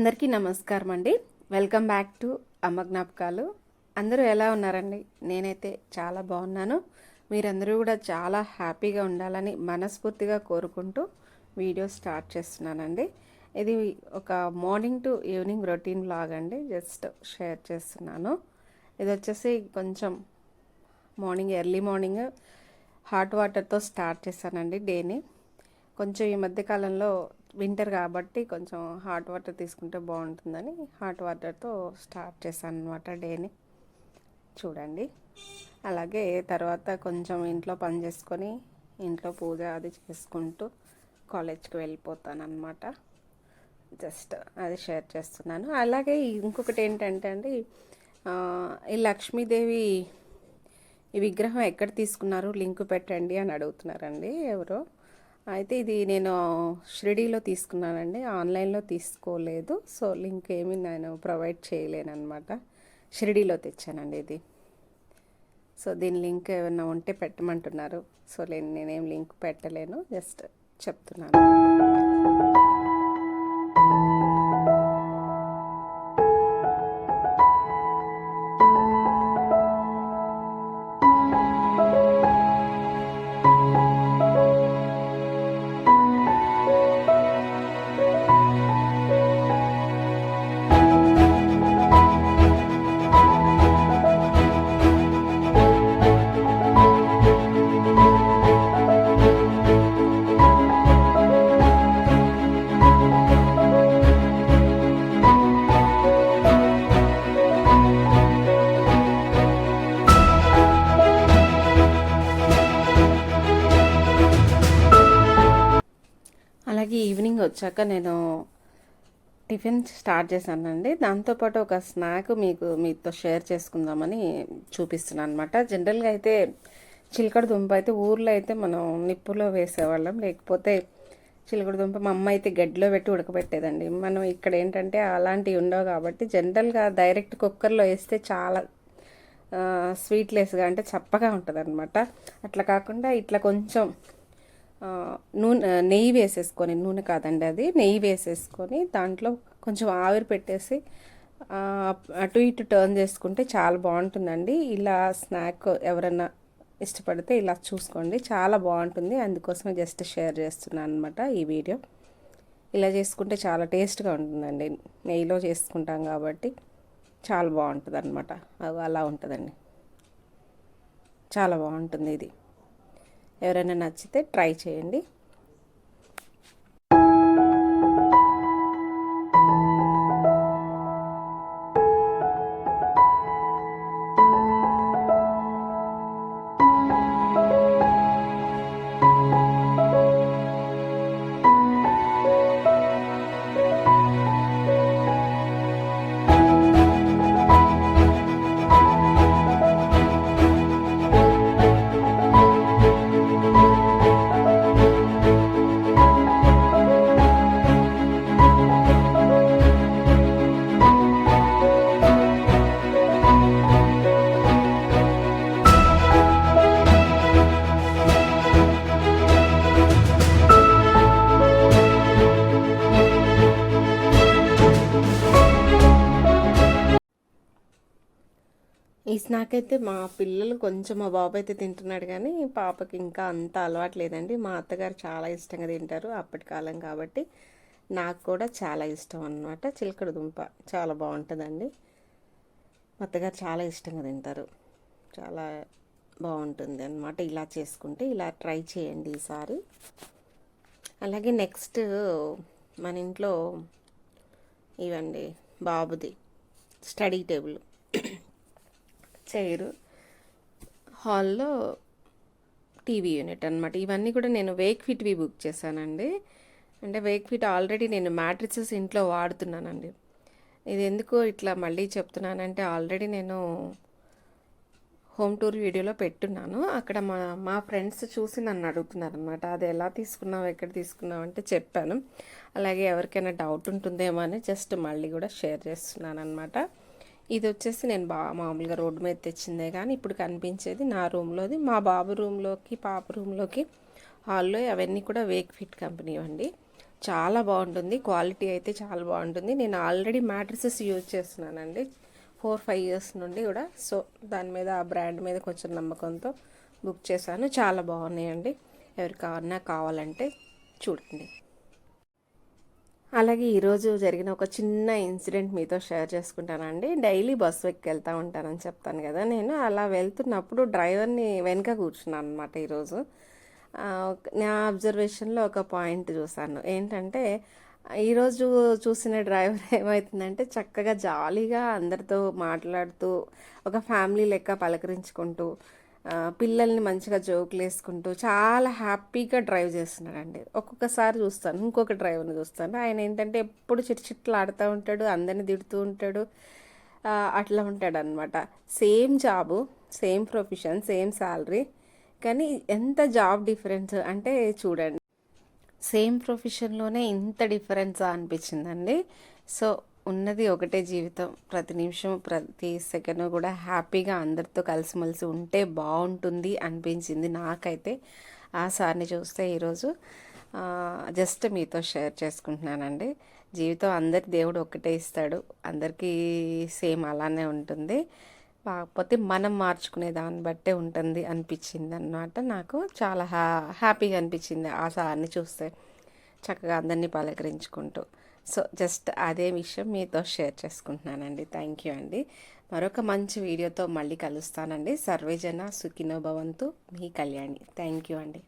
అందరికీ నమస్కారం అండి. వెల్కమ్ బ్యాక్ టు అమ్మ జ్ఞాపకాలు. అందరూ ఎలా ఉన్నారండి? నేనైతే చాలా బాగున్నాను. మీరందరూ కూడా చాలా హ్యాపీగా ఉండాలని మనస్ఫూర్తిగా కోరుకుంటూ వీడియో స్టార్ట్ చేస్తున్నానండి. ఇది ఒక morning to evening routine vlog అండి. జస్ట్ షేర్ చేస్తున్నాను. ఇది వచ్చేసి కొంచెం ఎర్లీ మార్నింగ్ హాట్ వాటర్తో స్టార్ట్ చేశానండి డేని. కొంచెం ఈ మధ్య కాలంలో వింటర్ కాబట్టి కొంచెం హాట్ వాటర్ తీసుకుంటే బాగుంటుందని హాట్ వాటర్తో స్టార్ట్ చేశాను అనమాట డేని. చూడండి. అలాగే తర్వాత కొంచెం ఇంట్లో పని చేసుకొని ఇంట్లో పూజ అది చేసుకుంటూ కాలేజ్కి వెళ్ళిపోతాను అనమాట. జస్ట్ అది షేర్ చేస్తున్నాను. అలాగే ఇంకొకటి ఏంటంటే అండి, ఈ లక్ష్మీదేవి ఈ విగ్రహం ఎక్కడ తీసుకున్నారు లింక్ పెట్టండి అని అడుగుతున్నారండి ఎవరో. అయితే ఇది నేను షిరిడీలో తీసుకున్నానండి, ఆన్లైన్లో తీసుకోలేదు. సో లింక్ ఏమీ నేను ప్రొవైడ్ చేయలేనమాట. షిరిడీలో తెచ్చానండి ఇది. సో దీని లింక్ ఏమైనా ఉంటే పెట్టమంటున్నారు. సో నేనేం లింక్ పెట్టలేను, జస్ట్ చెప్తున్నాను. అలాగే ఈవినింగ్ వచ్చాక నేను టిఫిన్ స్టార్ట్ చేశానండి. దాంతోపాటు ఒక స్నాక్ మీతో షేర్ చేసుకుందామని చూపిస్తున్నాను అనమాట. జనరల్గా అయితే చిలకడ దుంప అయితే ఊర్లో అయితే మనం నిప్పులో వేసేవాళ్ళం, లేకపోతే చిలకడ దుంప మా అమ్మ అయితే గడ్డిలో పెట్టి ఉడకబెట్టేదండి. మనం ఇక్కడ ఏంటంటే అలాంటివి ఉండవు కాబట్టి జనరల్గా డైరెక్ట్ కుక్కర్లో వేస్తే చాలా స్వీట్లెస్గా అంటే చప్పగా ఉంటుంది అనమాట. అట్లా కాకుండా ఇట్లా కొంచెం నెయ్యి వేసేసుకొని, నూనె కాదండి అది, నెయ్యి వేసేసుకొని దాంట్లో కొంచెం ఆవిరి పెట్టేసి అటు ఇటు టర్న్ చేసుకుంటే చాలా బాగుంటుందండి. ఇలా స్నాక్ ఎవరన్నా ఇష్టపడితే ఇలా చూసుకోండి, చాలా బాగుంటుంది. అందుకోసమే జస్ట్ షేర్ చేస్తున్నాను అనమాట ఈ వీడియో. ఇలా చేసుకుంటే చాలా టేస్ట్గా ఉంటుందండి. నెయ్యిలో చేసుకుంటాం కాబట్టి చాలా బాగుంటుంది అనమాట. అలా ఉంటుందండి, చాలా బాగుంటుంది ఇది. ఎవరైనా నచ్చితే ట్రై చేయండి. ఈ స్నాక్ అయితే మా పిల్లలు కొంచెం, మా బాబు అయితే తింటున్నాడు కానీ పాపకి ఇంకా అంత అలవాటు లేదండి. మా అత్తగారు చాలా ఇష్టంగా తింటారు, అప్పటి కాలం కాబట్టి. నాకు కూడా చాలా ఇష్టం అన్నమాట. చిలకడ దుంప చాలా బాగుంటుందండి. మా అత్తగారు చాలా ఇష్టంగా తింటారు, చాలా బాగుంటుంది అన్నమాట. ఇలా చేసుకుంటే ఇలా ట్రై చేయండి ఈసారి. అలాగే నెక్స్ట్ మన ఇంట్లో ఇవండి బాబుది స్టడీ టేబుల్, చైరు, హాల్లో టీవీ యూనిట్ అనమాట. ఇవన్నీ కూడా నేను వేక్ఫిట్వి బుక్ చేశానండి. అంటే వేక్ఫిట్ ఆల్రెడీ నేను మ్యాట్రిసెస్ ఇంట్లో వాడుతున్నానండి. ఇది ఎందుకో ఇట్లా మళ్ళీ చెప్తున్నానంటే, ఆల్రెడీ నేను హోమ్ టూర్ వీడియోలో పెట్టున్నాను. అక్కడ మా ఫ్రెండ్స్ చూసి నన్ను అడుగుతున్నారు అనమాట, అది ఎలా తీసుకున్నావు, ఎక్కడ తీసుకున్నావు అంటే చెప్పాను. అలాగే ఎవరికైనా డౌట్ ఉంటుందేమో అని జస్ట్ మళ్ళీ కూడా షేర్ చేస్తున్నాను అనమాట. ఇది వచ్చేసి నేను మామూలుగా రోడ్డు మీద తెచ్చిందే, కానీ ఇప్పుడు కనిపించేది నా రూమ్లోది. మా బాబు రూమ్లోకి, పాప రూమ్లోకి, హాల్లో అవన్నీ కూడా వేక్ఫిట్ కంపెనీ అండి. చాలా బాగుంటుంది. క్వాలిటీ అయితే చాలా బాగుంటుంది. నేను ఆల్రెడీ మ్యాట్రిసెస్ యూజ్ చేస్తున్నానండి 4-5 ఇయర్స్ నుండి కూడా. సో దాని మీద, ఆ బ్రాండ్ మీద కొంచెం నమ్మకంతో బుక్ చేశాను. చాలా బాగున్నాయండి. ఎవరికన్నా కావాలంటే చూడండి. అలాగే ఈరోజు జరిగిన ఒక చిన్న ఇన్సిడెంట్ మీతో షేర్ చేసుకుంటానండి. డైలీ బస్సు ఎక్కి వెళ్తూ ఉంటానని చెప్తాను కదా, నేను అలా వెళ్తున్నప్పుడు డ్రైవర్ని వెనక కూర్చున్నాను అనమాట ఈరోజు. నా అబ్జర్వేషన్లో ఒక పాయింట్ చూసాను. ఏంటంటే ఈరోజు చూసిన డ్రైవర్ ఏమవుతుందంటే చక్కగా జాలీగా అందరితో మాట్లాడుతూ, ఒక ఫ్యామిలీ లెక్క పలకరించుకుంటూ, పిల్లల్ని మంచిగా జోకులు వేసుకుంటూ చాలా హ్యాపీగా డ్రైవ్ చేస్తున్నాడండి. ఒక్కొక్కసారి చూస్తాను, ఇంకొక డ్రైవర్ని చూస్తాను, ఆయన ఏంటంటే ఎప్పుడు చిట్లు ఆడుతూ ఉంటాడు, అందరిని తిడుతూ ఉంటాడు. అట్లా ఉంటాడు అనమాట. Same job, same profession, same salary, కానీ ఎంత జాబ్ డిఫరెన్స్ అంటే చూడండి. సేమ్ ప్రొఫెషన్లోనే ఇంత డిఫరెన్సా అనిపించిందండి. సో ఉన్నది ఒకటే జీవితం, ప్రతి నిమిషం ప్రతి సెకండ్ కూడా హ్యాపీగా అందరితో కలిసిమెలిసి ఉంటే బాగుంటుంది అనిపించింది నాకైతే. ఆ సార్ని చూస్తే ఈరోజు జస్ట్ మీతో షేర్ చేసుకుంటున్నానండి. జీవితం అందరి దేవుడు ఒక్కటే ఇస్తాడు, అందరికీ సేమ్ అలానే ఉంటుంది. కాకపోతే మనం మార్చుకునే దాన్ని బట్టే ఉంటుంది అనిపించింది అన్నమాట. నాకు చాలా హ్యాపీగా అనిపించింది ఆ సార్ని చూస్తే, చక్కగా అందరినీ పలకరించుకుంటూ. సో జస్ట్ అదే విషయం మీతో షేర్ చేసుకుంటున్నానండి. థ్యాంక్ యూ అండి. మరొక మంచి వీడియోతో మళ్ళీ కలుస్తానండి. సర్వేజన సుఖినో భవంతు. మీ కళ్యాణి. థ్యాంక్ యూ అండి.